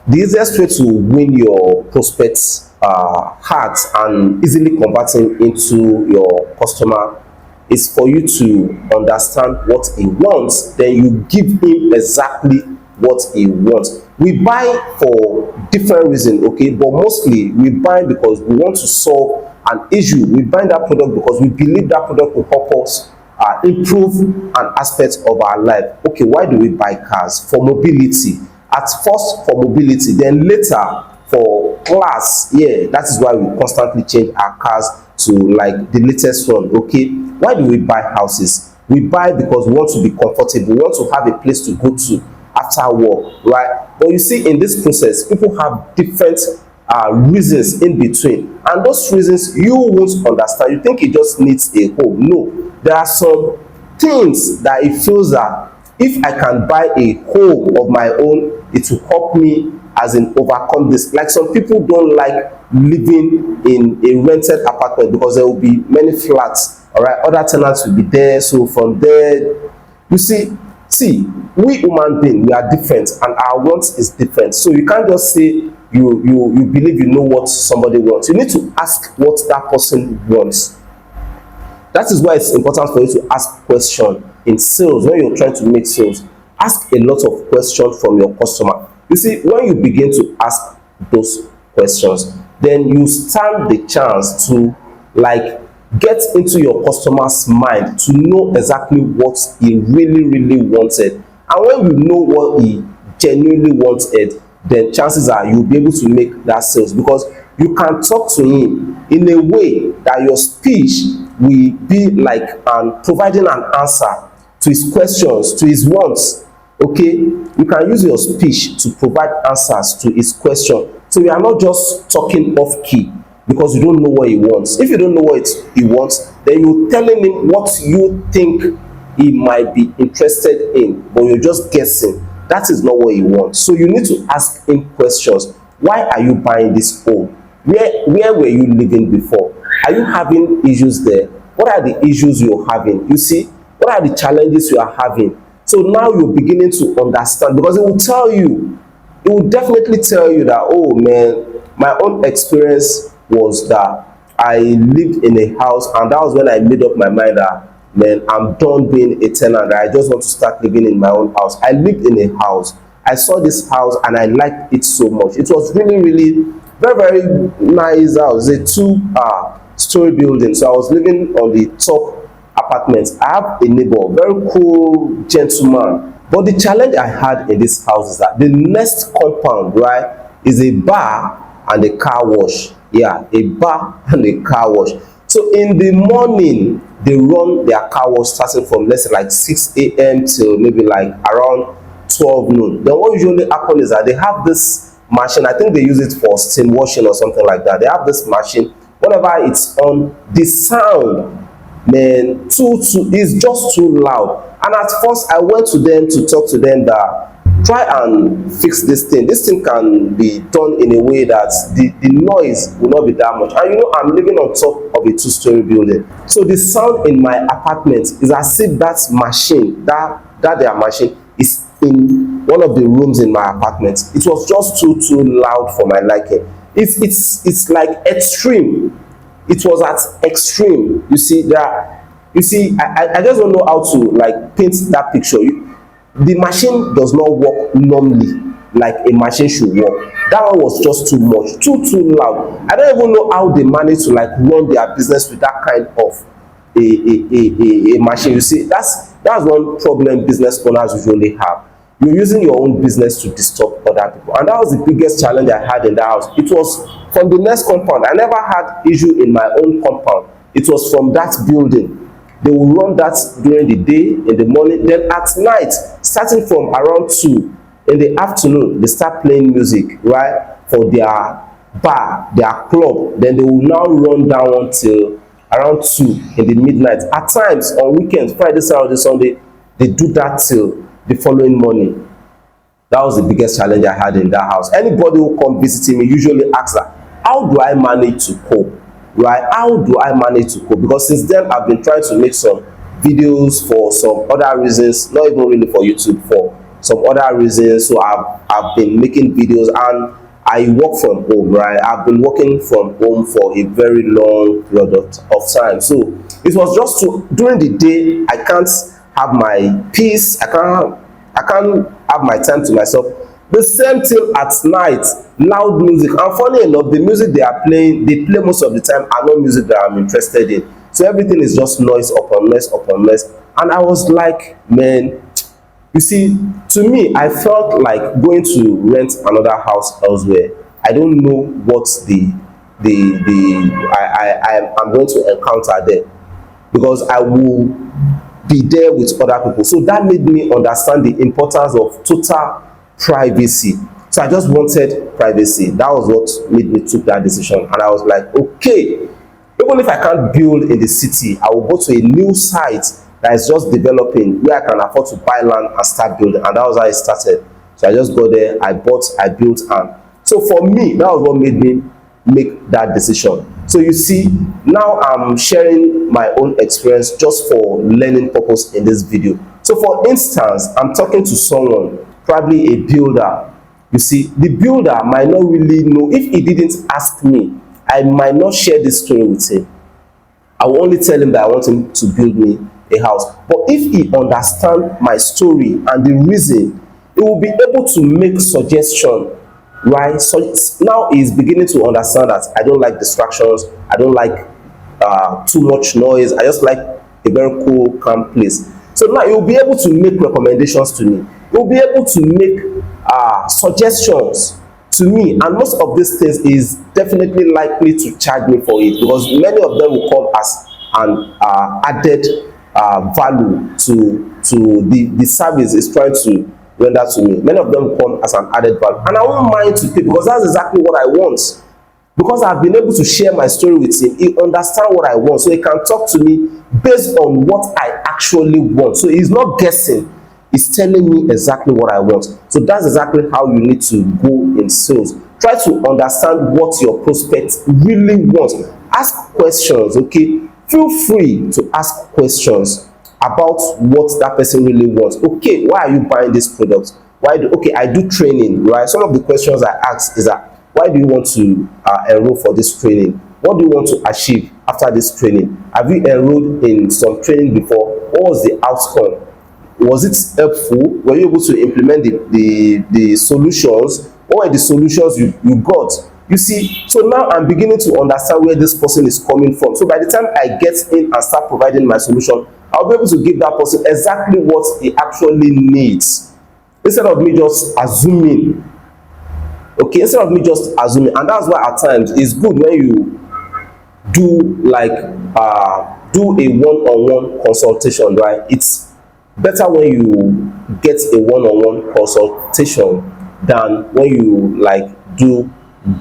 The easiest way to win your prospects hearts and easily converting into your customer is for you to understand what he wants, then you give him exactly what he wants. We buy for different reasons, okay, but mostly we buy because we want to solve an issue. We buy that product because we believe that product will help us improve an aspect of our life. Okay, why do we buy cars? For mobility. At first for mobility, then later for class. Yeah, that is why we constantly change our cars to like the latest one. Okay, why do we buy houses? We buy because we want to be comfortable, we want to have a place to go to after work, right? But you see, in this process, people have different reasons in between, and those reasons you won't understand. You think it just needs a home. No, there are some things that it feels that if I can buy a home of my own, it will help me as in overcome this. Like some people don't like living in a rented apartment because there will be many flats, all right, other tenants will be there. So from there, you see, we human beings, we are different and our wants is different. So you can't just say you believe you know what somebody wants. You need to ask what that person wants. That is why it's important for you to ask questions in sales. When you're trying to make sales, ask a lot of questions from your customer. You see, when you begin to ask those questions, then you stand the chance to like get into your customer's mind to know exactly what he really wanted. And when you know what he genuinely wanted, then chances are you'll be able to make that sales, because you can talk to him in a way that your speech will be like providing an answer to his questions, to his wants. Okay, you can use your speech to provide answers to his question. So you are not just talking off key because you don't know what he wants. If you don't know what he wants, then you're telling him what you think he might be interested in, but you're just guessing. That is not what he wants. So you need to ask him questions. Why are you buying this home? Where were you living before? Are you having issues there? What are the issues you're having? You see, what are the challenges you are having? So now you're beginning to understand, because it will tell you, it will definitely tell you that, oh man, my own experience was that I lived in a house, and that was when I made up my mind that, man, I'm done being a tenant. I just want to start living in my own house. I lived in a house. I saw this house and I liked it so much. It was really very nice house. It's a two-story building. So I was living on the top apartment. I have a neighbor, very cool gentleman. But the challenge I had in this house is that the next compound, right, is a bar and a car wash. Yeah, a bar and a car wash. So in the morning, they run their car wash starting from, let's say, like 6 a.m. till maybe like around 12 noon. Then what usually happens is that they have this machine. I think they use it for steam washing or something like that. They have this machine. Whenever it's on, the sound, man, is just too loud. And at first I went to them to talk to them that try and fix this thing. This thing can be done in a way that the noise will not be that much. And you know, I'm living on top of a two-story building, so the sound in my apartment is as if that machine, that their machine, is in one of the rooms in my apartment. It was just too loud for my liking. It's like extreme. It was at extreme. You see that, I just don't know how to like paint that picture. The machine does not work normally like a machine should work. That one was just too much, too loud. I don't even know how they manage to like run their business with that kind of a machine. You see, that's one problem business owners usually have. You're using your own business to disturb other people, and that was the biggest challenge I had in the house. It was from the next compound. I never had issue in my own compound. It was from that building. They will run that during the day, in the morning, then at night, starting from around 2 in the afternoon, they start playing music, right, for their bar, their club. Then they will now run down until around 2 in the midnight. At times on weekends, Friday, Saturday, Sunday, they do that till the following morning. That was the biggest challenge I had in that house. Anybody who come visiting me usually asks that, how do I manage to cope? Right? How do I manage to cope? Because since then I've been trying to make some videos for some other reasons, not even really for YouTube, for some other reasons. So I've been making videos, and I work from home, right? I've been working from home for a very long period of time. So it was just to, during the day, I can't have my peace. I can't have my time to myself. The same thing at night, loud music. And funny enough, the music they are playing, they play most of the time, are not music that I'm interested in. So everything is just noise upon noise upon noise. And I was like, man, you see, to me, I felt like going to rent another house elsewhere. I don't know what I'm going to encounter there, because I will be there with other people. So that made me understand the importance of total privacy. So I just wanted privacy. That was what made me took that decision. And I was like, okay, even if I can't build in the city, I will go to a new site that is just developing, where I can afford to buy land and start building. And that was how it started. So I just go there, I bought, I built, and so for me, that was what made me make that decision. So you see, now I'm sharing my own experience just for learning purpose in this video. So for instance, I'm talking to someone, probably a builder. You see, the builder might not really know. If he didn't ask me, I might not share this story with him. I will only tell him that I want him to build me a house. But if he understands my story and the reason, he will be able to make suggestion, right? So now he's beginning to understand that I don't like distractions, I don't like too much noise, I just like a very cool, calm place. So now you'll be able to make recommendations to me, you'll be able to make suggestions to me, and most of these things is definitely likely to charge me for it, because many of them will come as an added value to the service is trying to render to me. Many of them come as an added value, and I won't mind to pay, because that's exactly what I want. Because I've been able to share my story with him, he understands what I want, so he can talk to me based on what I actually want. So he's not guessing, he's telling me exactly what I want. So that's exactly how you need to go in sales. Try to understand what your prospect really wants. Ask questions, okay? Feel free to ask questions about what that person really wants. Okay, why are you buying this product? Okay, I do training, right? Some of the questions I ask is that, why do you want to enroll for this training? What do you want to achieve after this training? Have you enrolled in some training before? What was the outcome? Was it helpful? Were you able to implement the solutions? What were the solutions you got? You see, so now I'm beginning to understand where this person is coming from. So by the time I get in and start providing my solution, I'll be able to give that person exactly what he actually needs, instead of me just assuming. Okay, instead of me just assuming. And that's why at times it's good when you do like do a one-on-one consultation, right? It's better when you get a one-on-one consultation than when you like do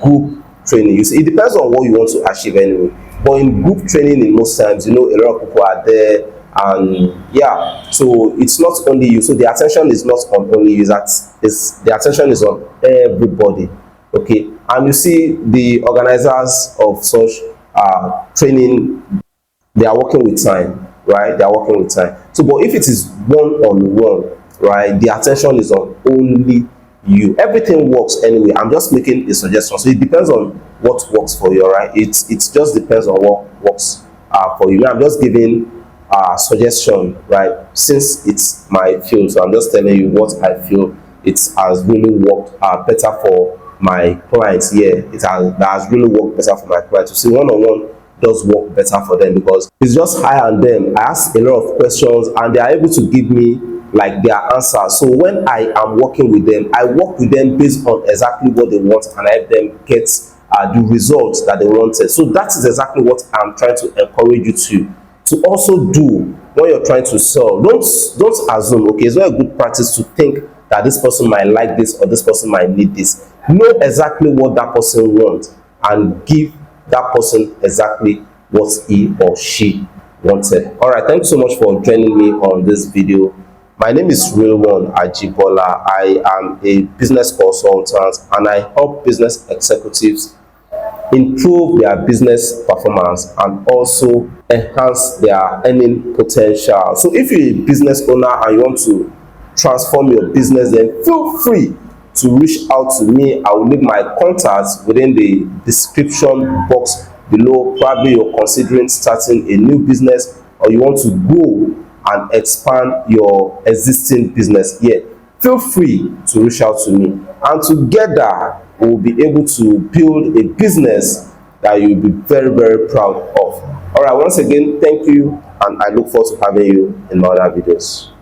group training. You see, it depends on what you want to achieve anyway. But in group training, in most times, you know, a lot of people are there, and yeah, so it's not only you. So the attention is not on only you, the attention is on everybody. Okay, and you see, the organizers of such training, they are working with time, right? They are working with time. So but if it is one-on-one, right, the attention is on only you. Everything works anyway. I'm just making a suggestion, so it depends on what works for you, right? It just depends on what works for you. I'm just giving suggestion, right? Since it's my field, so I'm just telling you what I feel it has really worked better for my clients. Yeah, that has really worked better for my clients. You see, one-on-one does work better for them, because it's just higher on them. I ask a lot of questions and they are able to give me like their answers. So when I am working with them, I work with them based on exactly what they want, and I help them get the results that they wanted. So that is exactly what I'm trying to encourage you to also do when you're trying to sell. Don't assume. Okay, it's not a good practice to think that this person might like this or this person might need this. Know exactly what that person wants and give that person exactly what he or she wanted. All right, thank you so much for joining me on this video. My name is Rilwan Ajibola. I am a business consultant, and I help business executives improve their business performance and also enhance their earning potential. So if you're a business owner and you want to transform your business, then feel free to reach out to me. I will leave my contacts within the description box below. Probably you're considering starting a new business, or you want to grow and expand your existing business here. Feel free to reach out to me, and together we will be able to build a business that you'll be very, very proud of. All right, once again, thank you, and I look forward to having you in my other videos.